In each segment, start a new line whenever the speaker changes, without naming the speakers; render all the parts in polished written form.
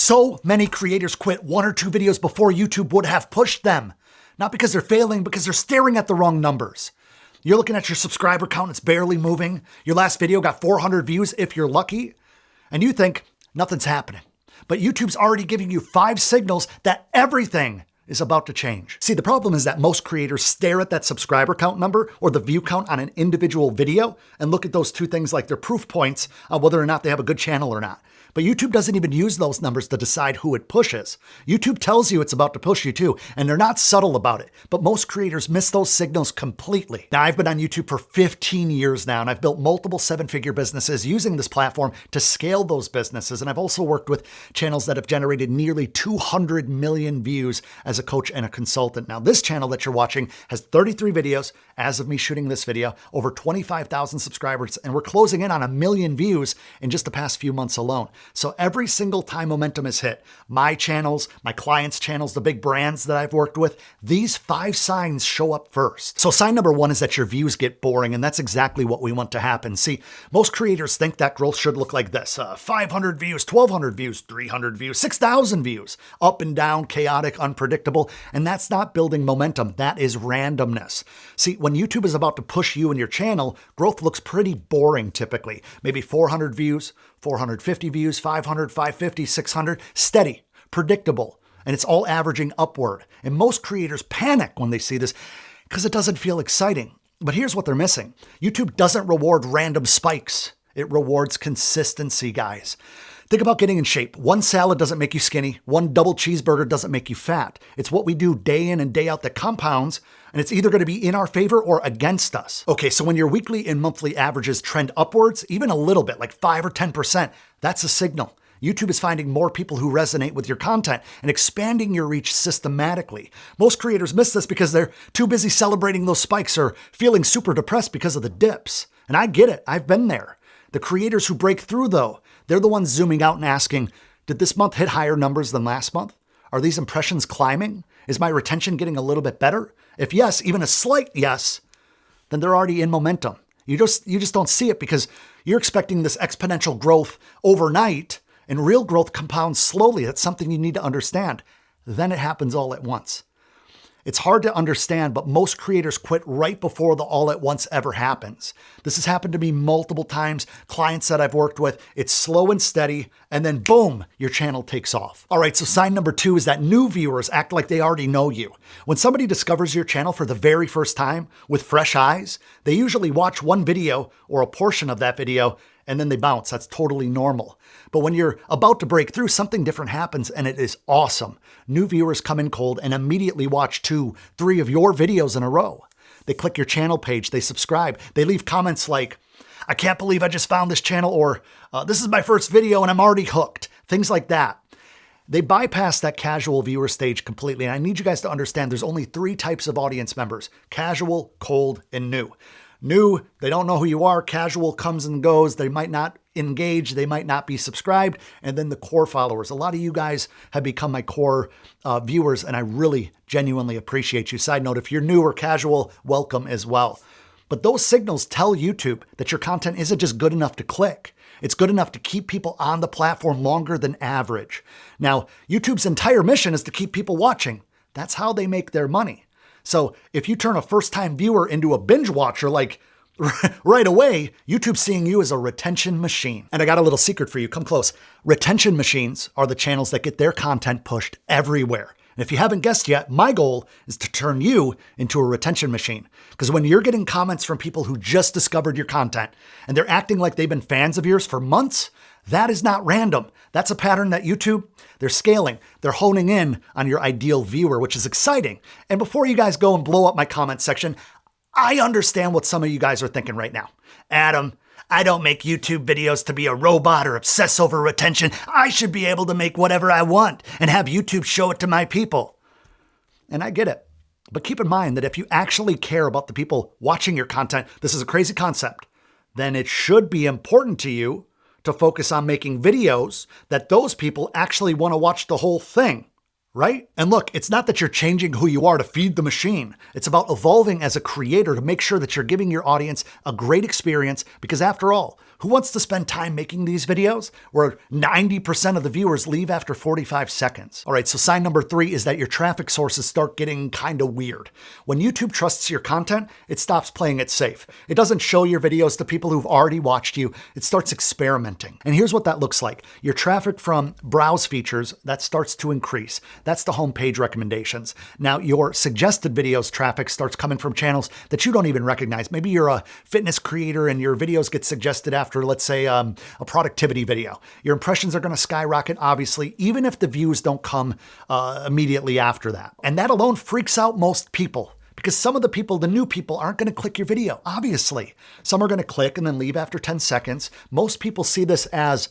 So many creators quit 1 or 2 videos before YouTube would have pushed them. Not because they're failing, because they're staring at the wrong numbers. You're looking at your subscriber count, it's barely moving. Your last video got 400 views if you're lucky. And you think nothing's happening. But YouTube's already giving you 5 signals that everything is about to change. See, the problem is that most creators stare at that subscriber count number or the view count on an individual video and look at those 2 things like they're proof points on whether or not they have a good channel or not. But YouTube doesn't even use those numbers to decide who it pushes. YouTube tells you it's about to push you too, and they're not subtle about it. But most creators miss those signals completely. Now, I've been on YouTube for 15 years now, and I've built multiple 7-figure businesses using this platform to scale those businesses. And I've also worked with channels that have generated nearly 200 million views as a coach and a consultant. Now, this channel that you're watching has 33 videos as of me shooting this video, over 25,000 subscribers, and we're closing in on 1 million views in just the past few months alone. So every single time momentum is hit, my channels, my clients' channels, the big brands that I've worked with, these 5 signs show up first. So sign number 1 is that your views get boring, and that's exactly what we want to happen. See, most creators think that growth should look like this: 500 views, 1,200 views, 300 views, 6,000 views, up and down, chaotic, unpredictable, and that's not building momentum. That is randomness. See, when YouTube is about to push you and your channel, growth looks pretty boring typically. Maybe 400 views, 450 views, 500, 550, 600, steady, predictable, and it's all averaging upward. And most creators panic when they see this because it doesn't feel exciting. But here's what they're missing. YouTube doesn't reward random spikes. It rewards consistency, guys. Think about getting in shape. 1 salad doesn't make you skinny. 1 double cheeseburger doesn't make you fat. It's what we do day in and day out that compounds, and it's either going to be in our favor or against us. Okay, so when your weekly and monthly averages trend upwards, even a little bit, like 5 or 10%, that's a signal. YouTube is finding more people who resonate with your content and expanding your reach systematically. Most creators miss this because they're too busy celebrating those spikes or feeling super depressed because of the dips. And I get it. I've been there. The creators who break through, though, they're the ones zooming out and asking, did this month hit higher numbers than last month? Are these impressions climbing? Is my retention getting a little bit better? If yes, even a slight yes, then they're already in momentum. You just don't see it because you're expecting this exponential growth overnight, and real growth compounds slowly. That's something you need to understand. Then it happens all at once. It's hard to understand, but most creators quit right before the all at once ever happens. This has happened to me multiple times. Clients that I've worked with, it's slow and steady, and then boom, your channel takes off. All right, so sign number 2 is that new viewers act like they already know you. When somebody discovers your channel for the very first time with fresh eyes, they usually watch 1 video or a portion of that video and then they bounce. That's totally normal. But when you're about to break through, something different happens, and it is awesome. New viewers come in cold and immediately watch 2, 3 of your videos in a row. They click your channel page, they subscribe, they leave comments like, I can't believe I just found this channel, or this is my first video and I'm already hooked. Things like that. They bypass that casual viewer stage completely. And I need you guys to understand there's only 3 types of audience members: casual, cold, and new. New, they don't know who you are. Casual comes and goes. They might not engage. They might not be subscribed. And then the core followers. A lot of you guys have become my core viewers, and I really genuinely appreciate you. Side note, if you're new or casual, welcome as well. But those signals tell YouTube that your content isn't just good enough to click. It's good enough to keep people on the platform longer than average. Now, YouTube's entire mission is to keep people watching. That's how they make their money. So if you turn a first-time viewer into a binge watcher, like right away, YouTube's seeing you as a retention machine. And I got a little secret for you. Come close. Retention machines are the channels that get their content pushed everywhere. And if you haven't guessed yet, my goal is to turn you into a retention machine. Because when you're getting comments from people who just discovered your content and they're acting like they've been fans of yours for months, that is not random. That's a pattern that YouTube, they're scaling. They're honing in on your ideal viewer, which is exciting. And before you guys go and blow up my comment section, I understand what some of you guys are thinking right now. Adam, I don't make YouTube videos to be a robot or obsess over retention. I should be able to make whatever I want and have YouTube show it to my people. And I get it. But keep in mind that if you actually care about the people watching your content, this is a crazy concept, then it should be important to you to focus on making videos that those people actually want to watch the whole thing, right? And look, it's not that you're changing who you are to feed the machine. It's about evolving as a creator to make sure that you're giving your audience a great experience, because after all, Who wants to spend time making these videos where 90% of the viewers leave after 45 seconds? All right, so sign number 3 is that your traffic sources start getting kind of weird. When YouTube trusts your content, it stops playing it safe. It doesn't show your videos to people who've already watched you. It starts experimenting. And here's what that looks like. Your traffic from browse features, that starts to increase. That's the homepage recommendations. Now, your suggested videos traffic starts coming from channels that you don't even recognize. Maybe you're a fitness creator and your videos get suggested after, let's say, a productivity video. Your impressions are going to skyrocket, obviously, even if the views don't come immediately after that. And that alone freaks out most people, because some of the people, the new people, aren't going to click your video, obviously. Some are going to click and then leave after 10 seconds. Most people see this as,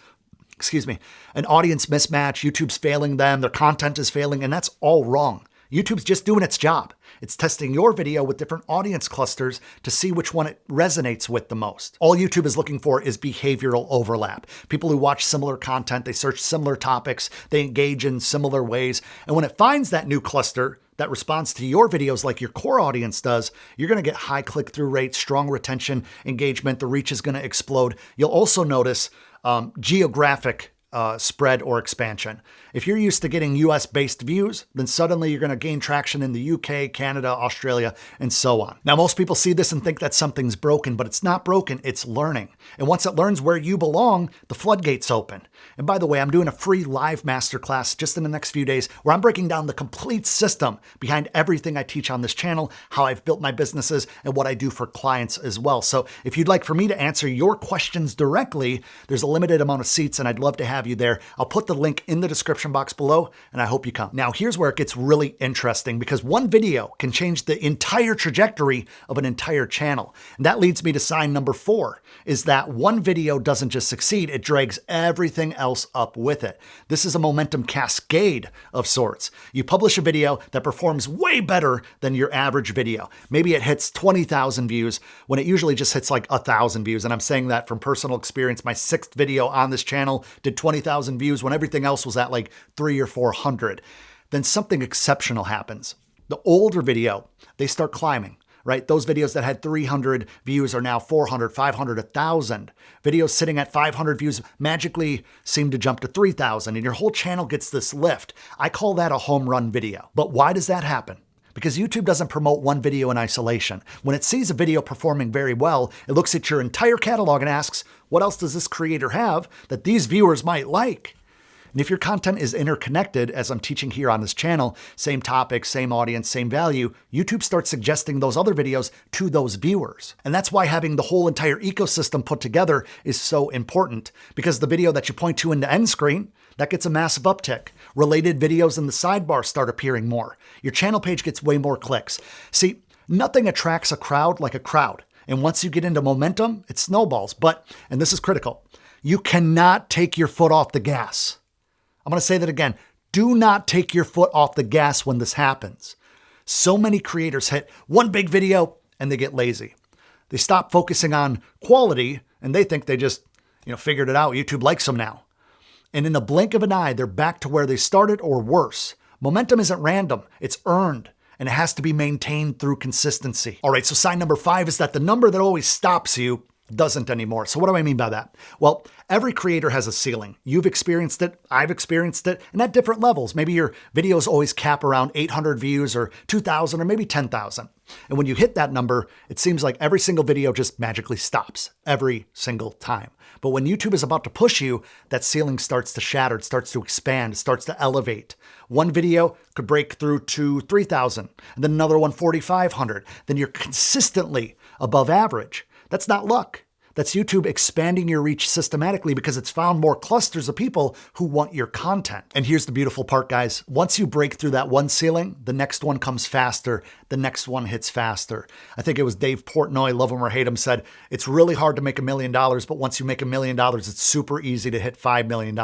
an audience mismatch. YouTube's failing them, their content is failing, and that's all wrong. YouTube's just doing its job. It's testing your video with different audience clusters to see which one it resonates with the most. All YouTube is looking for is behavioral overlap. People who watch similar content, they search similar topics, they engage in similar ways. And when it finds that new cluster that responds to your videos like your core audience does, you're going to get high click-through rates, strong retention, engagement. The reach is going to explode. You'll also notice geographic spread or expansion. If you're used to getting US-based views, then suddenly you're going to gain traction in the UK, Canada, Australia, and so on. Now, most people see this and think that something's broken, but it's not broken, it's learning. And once it learns where you belong, the floodgates open. And by the way, I'm doing a free live masterclass just in the next few days where I'm breaking down the complete system behind everything I teach on this channel, how I've built my businesses, and what I do for clients as well. So if you'd like for me to answer your questions directly, there's a limited amount of seats and I'd love to have you there. I'll put the link in the description box below and I hope you come. Now, here's where it gets really interesting because one video can change the entire trajectory of an entire channel. And that leads me to sign number 4, is that one video doesn't just succeed, it drags everything else up with it. This is a momentum cascade of sorts. You publish a video that performs way better than your average video. Maybe it hits 20,000 views when it usually just hits like 1,000 views. And I'm saying that from personal experience. My 6th video on this channel did 20,000 views when everything else was at like 300 or 400. Then something exceptional happens. The older video, they start climbing, right? Those videos that had 300 views are now 400, 500, 1,000. Videos sitting at 500 views magically seem to jump to 3,000 and your whole channel gets this lift. I call that a home run video. But why does that happen? Because YouTube doesn't promote one video in isolation. When it sees a video performing very well, it looks at your entire catalog and asks, what else does this creator have that these viewers might like? And if your content is interconnected, as I'm teaching here on this channel, same topic, same audience, same value, YouTube starts suggesting those other videos to those viewers. And that's why having the whole entire ecosystem put together is so important, because the video that you point to in the end screen, that gets a massive uptick. Related videos in the sidebar start appearing more. Your channel page gets way more clicks. See, nothing attracts a crowd like a crowd. And once you get into momentum, it snowballs. But, and this is critical, you cannot take your foot off the gas. I'm going to say that again. Do not take your foot off the gas when this happens. So many creators hit one big video and they get lazy. They stop focusing on quality and they think they just, figured it out. YouTube likes them now. And in the blink of an eye, they're back to where they started or worse. Momentum isn't random. It's earned. And it has to be maintained through consistency. All right, so sign number 5 is that the number that always stops you doesn't anymore. So what do I mean by that? Well, every creator has a ceiling. You've experienced it, I've experienced it, and at different levels. Maybe your videos always cap around 800 views or 2,000 or maybe 10,000. And when you hit that number, it seems like every single video just magically stops every single time. But when YouTube is about to push you, that ceiling starts to shatter, it starts to expand, it starts to elevate. One video could break through to 3,000, and then another one 4,500. Then you're consistently above average. That's not luck. That's YouTube expanding your reach systematically because it's found more clusters of people who want your content. And here's the beautiful part, guys. Once you break through that one ceiling, the next one comes faster. The next one hits faster. I think it was Dave Portnoy, love him or hate him, said, it's really hard to make $1 million, but once you make $1 million, it's super easy to hit $5 million.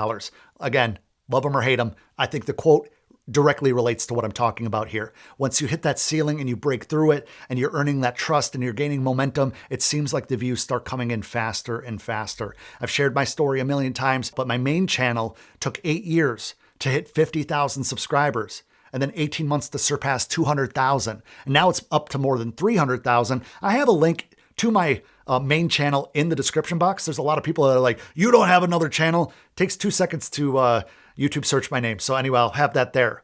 Again, love him or hate him. I think the quote directly relates to what I'm talking about here. Once you hit that ceiling and you break through it and you're earning that trust and you're gaining momentum, it seems like the views start coming in faster and faster. I've shared my story a million times, but my main channel took 8 years to hit 50,000 subscribers and then 18 months to surpass 200,000. And now it's up to more than 300,000. I have a link to my main channel in the description box. There's a lot of people that are like, you don't have another channel. It takes 2 seconds to YouTube search my name. So anyway, I'll have that there.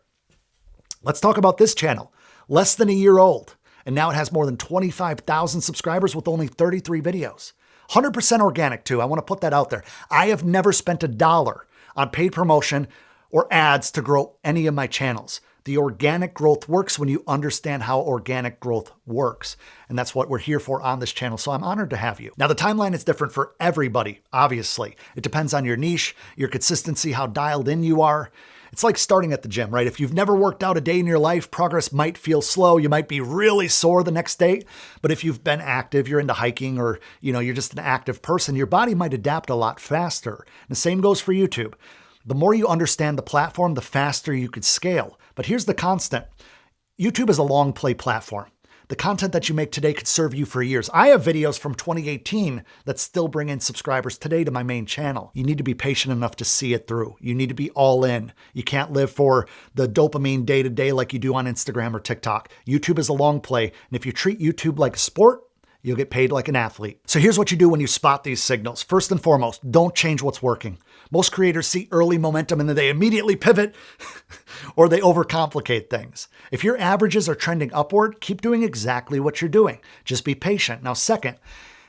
Let's talk about this channel. Less than a year old. And now it has more than 25,000 subscribers with only 33 videos. 100% organic too. I want to put that out there. I have never spent $1 on paid promotion or ads to grow any of my channels. The organic growth works when you understand how organic growth works. And that's what we're here for on this channel. So I'm honored to have you. Now, the timeline is different for everybody, obviously. It depends on your niche, your consistency, how dialed in you are. It's like starting at the gym, right? If you've never worked out a day in your life, progress might feel slow. You might be really sore the next day. But if you've been active, you're into hiking, or you're just an active person, your body might adapt a lot faster. And the same goes for YouTube. The more you understand the platform, the faster you could scale. But here's the constant. YouTube is a long play platform. The content that you make today could serve you for years. I have videos from 2018 that still bring in subscribers today to my main channel. You need to be patient enough to see it through. You need to be all in. You can't live for the dopamine day to day like you do on Instagram or TikTok. YouTube is a long play. And if you treat YouTube like a sport, you'll get paid like an athlete. So here's what you do when you spot these signals. First and foremost, don't change what's working. Most creators see early momentum and then they immediately pivot or they overcomplicate things. If your averages are trending upward, keep doing exactly what you're doing. Just be patient. Now, second,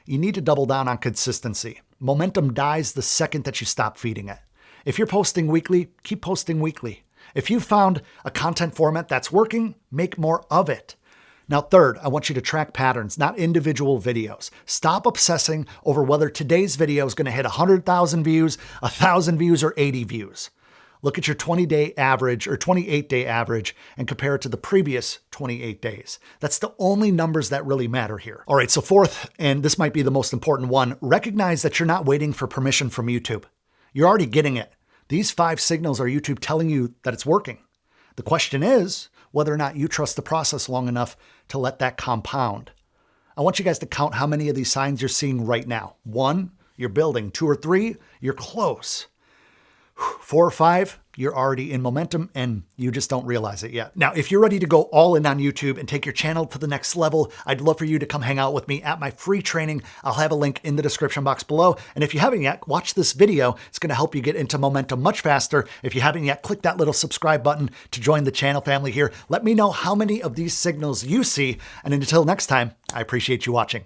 you need to double down on consistency. Momentum dies the second that you stop feeding it. If you're posting weekly, keep posting weekly. If you found a content format that's working, make more of it. Now, third, I want you to track patterns, not individual videos. Stop obsessing over whether today's video is going to hit 100,000 views, 1,000 views, or 80 views. Look at your 20-day average or 28-day average and compare it to the previous 28 days. That's the only numbers that really matter here. All right, so fourth, and this might be the most important one, recognize that you're not waiting for permission from YouTube. You're already getting it. These 5 signals are YouTube telling you that it's working. The question is whether or not you trust the process long enough to let that compound. I want you guys to count how many of these signs you're seeing right now. 1, you're building. 2 or 3, you're close. 4 or 5, you're already in momentum and you just don't realize it yet. Now, if you're ready to go all in on YouTube and take your channel to the next level, I'd love for you to come hang out with me at my free training. I'll have a link in the description box below. And if you haven't yet, watch this video. It's going to help you get into momentum much faster. If you haven't yet, click that little subscribe button to join the channel family here. Let me know how many of these signals you see. And until next time, I appreciate you watching.